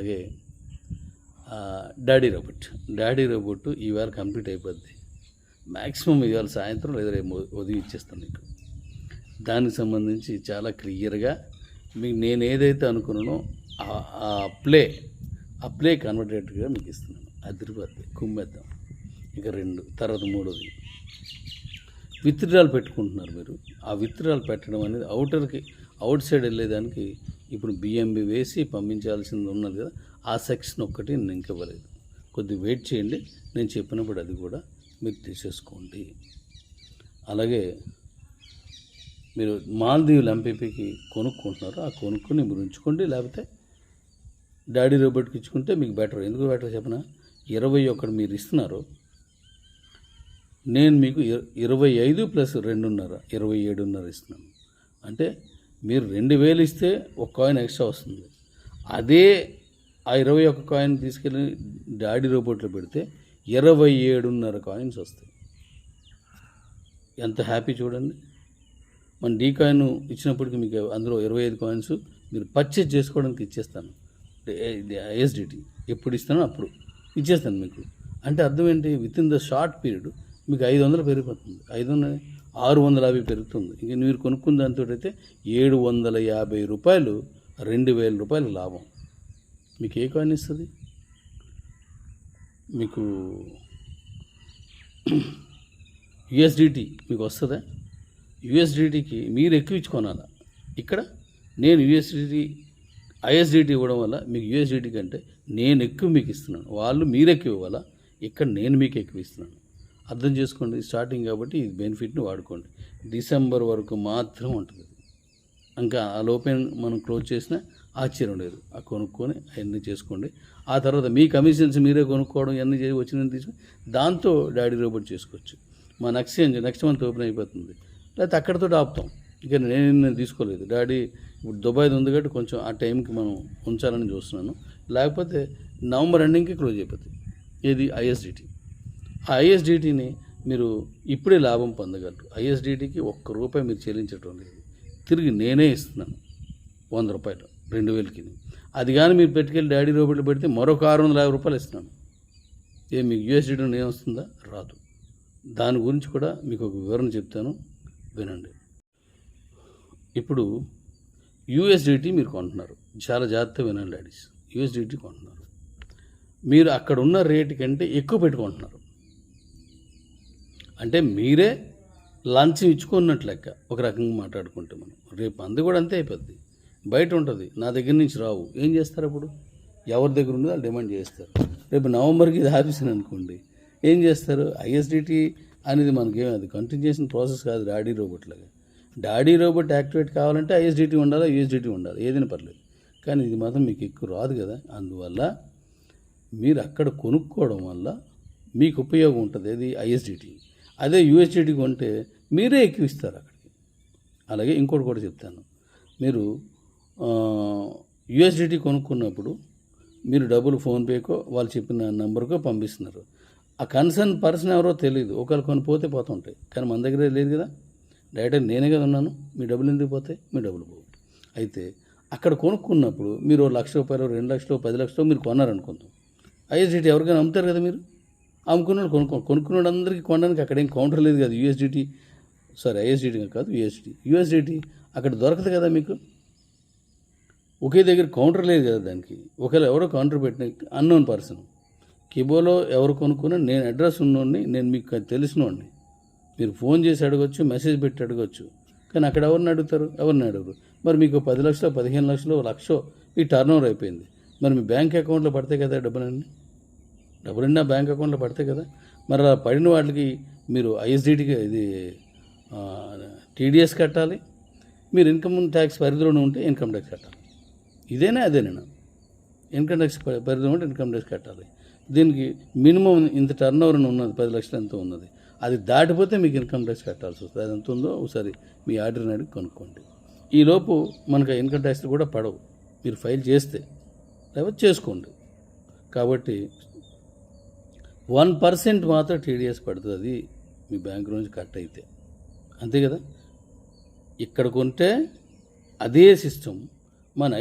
అలాగే daddy robot ఈవేళ complete అయిపోద్ది. మ్యాక్సిమం ఇవాళ సాయంత్రం లేదా రేపు ఉదయం ఇచ్చేస్తాను మీకు. దానికి సంబంధించి చాలా క్లియర్గా మీకు నేను ఏదైతే అనుకున్నానో ఆ ప్లే కన్వర్టేట్గా మీకు ఇస్తున్నాను. అదిరిపోద్ది, కుమ్మేద్దాం. ఇక 2 తర్వాత 3వది విత్డ్రాల్ పెట్టుకుంటున్నారు మీరు. ఆ విత్డ్రాల్ పెట్టడం అనేది అవుట్ సైడ్ వెళ్ళేదానికి ఇప్పుడు బిఎంబి వేసి పంపించాల్సింది ఉన్నది కదా, ఆ సెక్షన్ ఒక్కటి నేను ఇంకా ఇవ్వలేదు. కొద్దిగా వెయిట్ చేయండి, నేను చెప్పినప్పుడు అది కూడా మీరు తీసేసుకోండి. అలాగే మీరు మాల్దీవులు ఎంపీపీకి కొనుక్కుంటున్నారు, ఆ కొనుక్కొని మీరు ఉంచుకోండి. లేకపోతే డాడీ రోబోట్కి ఇచ్చుకుంటే మీకు బెటర్. ఎందుకు బెటర్ చెప్పనా, 21 మీరు ఇస్తున్నారు, నేను మీకు 25 + 2.5 27.5 ఇస్తున్నాను. అంటే మీరు 2000 ఇస్తే ఒక కాయిన్ ఎక్స్ట్రా వస్తుంది. అదే ఆ 21 కాయిన్ తీసుకెళ్ళి డాడీ రోబోట్లో పెడితే 27.5 కాయిన్స్ వస్తాయి. ఎంత హ్యాపీ చూడండి. మన డీ కాయిన్ ఇచ్చినప్పటికీ మీకు అందులో 25 కాయిన్స్ మీరు పర్చేజ్ చేసుకోవడానికి ఇచ్చేస్తాను. ఐఎస్డిటీ ఎప్పుడు ఇస్తానో అప్పుడు ఇచ్చేస్తాను మీకు. అంటే అర్థం ఏంటి, with in the short period మీకు 500 పెరిగిపోతుంది. 650 పెరుగుతుంది. ఇంక మీరు కొనుక్కున్న దాంతో అయితే 750 రూపాయలు, 2000 రూపాయలు లాభం. మీకు ఏ కాయిన్ ఇస్తుంది? మీకు యుఎస్డిటీ మీకు వస్తుందా? యుఎస్డిటీకి మీరు ఎక్కువ ఇచ్చుకోనాలా. ఇక్కడ నేను ఐఎస్డిటీ ఇవ్వడం వల్ల మీకు యుఎస్డిటీ కంటే నేను ఎక్కువ మీకు ఇస్తున్నాను. వాళ్ళు మీరు ఎక్కువ ఇవ్వాలా, ఇక్కడ నేను మీకు ఎక్కువ ఇస్తున్నాను. అర్థం చేసుకోండి. స్టార్టింగ్ కాబట్టి ఈ బెనిఫిట్ని వాడుకోండి. డిసెంబర్ వరకు మాత్రం ఉంటుంది. ఇంకా ఆ లోపే మనం క్లోజ్ చేసినా ఆశ్చర్యం లేదు. ఆ కొనుక్కొని అవన్నీ చేసుకోండి. ఆ తర్వాత మీ కమిషన్స్ మీరే కొనుక్కోవడం ఇవన్నీ చేసి వచ్చినవి తీసుకుని దాంతో డాడీ రోబోట్ చేసుకోవచ్చు. మన ఎక్స్చేంజ్ నెక్స్ట్ మంత్ ఓపెన్ అయిపోతుంది. లేకపోతే అక్కడితో ఆపుతాం. ఇక నేను తీసుకోలేదు. డాడీ ఇప్పుడు దుబాయ్ది ఉంది కాబట్టి కొంచెం ఆ టైంకి మనం ఉంచాలని చూస్తున్నాను. లేకపోతే నవంబర్ ఎండింగ్కి క్లోజ్ అయిపోతుంది. ఇది ఐఎస్డిటీ. ఆ ఐఎస్డిటీని మీరు ఇప్పుడే లాభం పొందగలరు. ఐఎస్డిటీకి ₹1 మీరు చెల్లించడం లేదు. తిరిగి నేనే ఇస్తున్నాను 100 రూపాయలు 2000కి. అది కానీ మీరు పెట్టుకెళ్ళి డాడీ రోబోట్లో పెడితే మరొక ₹650 ఇస్తున్నాను. మీకు యూఎస్డిటీ నేను వస్తుందా? రాదు. దాని గురించి కూడా మీకు ఒక వివరణ చెప్తాను, వినండి. ఇప్పుడు యూఎస్డిటీ మీరు కొంటున్నారు, చాలా జాగ్రత్తగా వినండి డాడీస్. యూఎస్డిటీ కొంటున్నారు, మీరు అక్కడ ఉన్న రేటు కంటే ఎక్కువ పెట్టుకుంటున్నారు. అంటే మీరే లంచం ఇచ్చుకున్నట్లు లెక్క. ఒక రకంగా మాట్లాడుకుంటే మనం రేపు అందు కూడా అంతే అయిపోద్ది. బయట ఉంటుంది, నా దగ్గర నుంచి రావు. ఏం చేస్తారు అప్పుడు? ఎవరి దగ్గర ఉందో వాళ్ళు డిమాండ్ చేస్తారు. రేపు నవంబర్కి ఇది ఆఫీసుని అనుకోండి, ఏం చేస్తారు? ఐఎస్డిటీ అనేది మనకి అది కంటిన్యూషన్ ప్రాసెస్ కాదు. డాడీ రోబోట్ లాగా డాడీ రోబోట్ యాక్టివేట్ కావాలంటే ఐఎస్డిటీ ఉండాలి, యూఎస్డిటీ ఉండాలి, ఏదైనా పర్లేదు. కానీ ఇది మాత్రం మీకు ఎక్కువ రాదు కదా. అందువల్ల మీరు అక్కడ కొనుక్కోవడం వల్ల మీకు ఉపయోగం ఉంటుంది. అది ఐఎస్డిటీ. అదే యూఎస్డిటీ కొంటే మీరే ఎక్కువ ఇస్తారు అక్కడికి. అలాగే ఇంకోటి కూడా చెప్తాను. మీరు యూఎస్డిటీ కొనుక్కున్నప్పుడు మీరు డబ్బులు ఫోన్పేకో వాళ్ళు చెప్పిన నెంబర్కో పంపిస్తున్నారు. ఆ కన్సర్న్ పర్సన్ ఎవరో తెలియదు. ఒకవేళ కొనిపోతే పోతుంటాయి. కానీ మన దగ్గర లేదు కదా, డైరెక్ట్గా నేనే కదా ఉన్నాను. మీ డబ్బులు ఎందుకు పోతాయి? మీ డబ్బులు పోవు. అయితే అక్కడ కొనుక్కున్నప్పుడు మీరు ₹1,00,000, ₹2 లక్షలు, ₹10 లక్షలు మీరు కొన్నారనుకుందాం. ఐఎస్డిటీ ఎవరికైనా అమ్ముతారు కదా. మీరు అమ్ముకున్నాడు కొనుక్కున్నాడు అందరికీ కొనడానికి అక్కడ ఏం కౌంటర్ లేదు కదా. ఐఎస్డిటీ కాదు, యూఎస్డిటీ అక్కడ దొరకదు కదా. మీకు ఒకే దగ్గర కౌంటర్ లేదు కదా దానికి. ఒకవేళ ఎవరో కౌంటర్ పెట్టిన అన్నోన్ పర్సన్ కిబోలో ఎవరు కొనుక్కున్నా నేను అడ్రస్ ఉన్నోడిని, నేను మీకు తెలిసినోడిని. మీరు ఫోన్ చేసి అడగచ్చు, మెసేజ్ పెట్టి అడగచ్చు. కానీ అక్కడ ఎవరిని అడుగుతారు? ఎవరిని అడగరు. మరి మీకు 10 లక్షలు, 15 లక్షలు, ₹1,00,000 ఈ టర్న్ ఓవర్ అయిపోయింది. మరి మీ బ్యాంక్ అకౌంట్లో పడతాయి కదా డబ్బులన్నీ నా బ్యాంక్ అకౌంట్లో పడతాయి కదా. మరి అలా పడిన వాటికి మీరు ఐఎస్డిటీకి ఇది టీడీఎస్ కట్టాలి. మీరు ఇన్కమ్ ట్యాక్స్ పరిధిలోనే ఉంటే ఇన్కమ్ ట్యాక్స్ కట్టాలి. అదేనా ఇన్కమ్ ట్యాక్స్ పరిధిలో ఉంటే ఇన్కమ్ ట్యాక్స్ కట్టాలి. దీనికి మినిమం ఇంత టర్న్ ఓవర్ ఉన్నది, 10 లక్షలు ఎంతో ఉన్నది. అది దాటిపోతే మీకు ఇన్కమ్ ట్యాక్స్ కట్టాల్సి వస్తుంది. అది ఎంత ఉందో ఒకసారి మీ ఆర్డర్ని అడిగి కొనుక్కోండి. ఈలోపు మనకు ఇన్కమ్ ట్యాక్స్ కూడా పడవు మీరు ఫైల్ చేస్తే, లేకపోతే చేసుకోండి. కాబట్టి 1% మాత్రం టీడీఎస్ పడుతుంది. అది మీ బ్యాంకు నుంచి కట్ అయితే అంతే కదా. ఇక్కడ కొంటే అదే సిస్టమ్ మన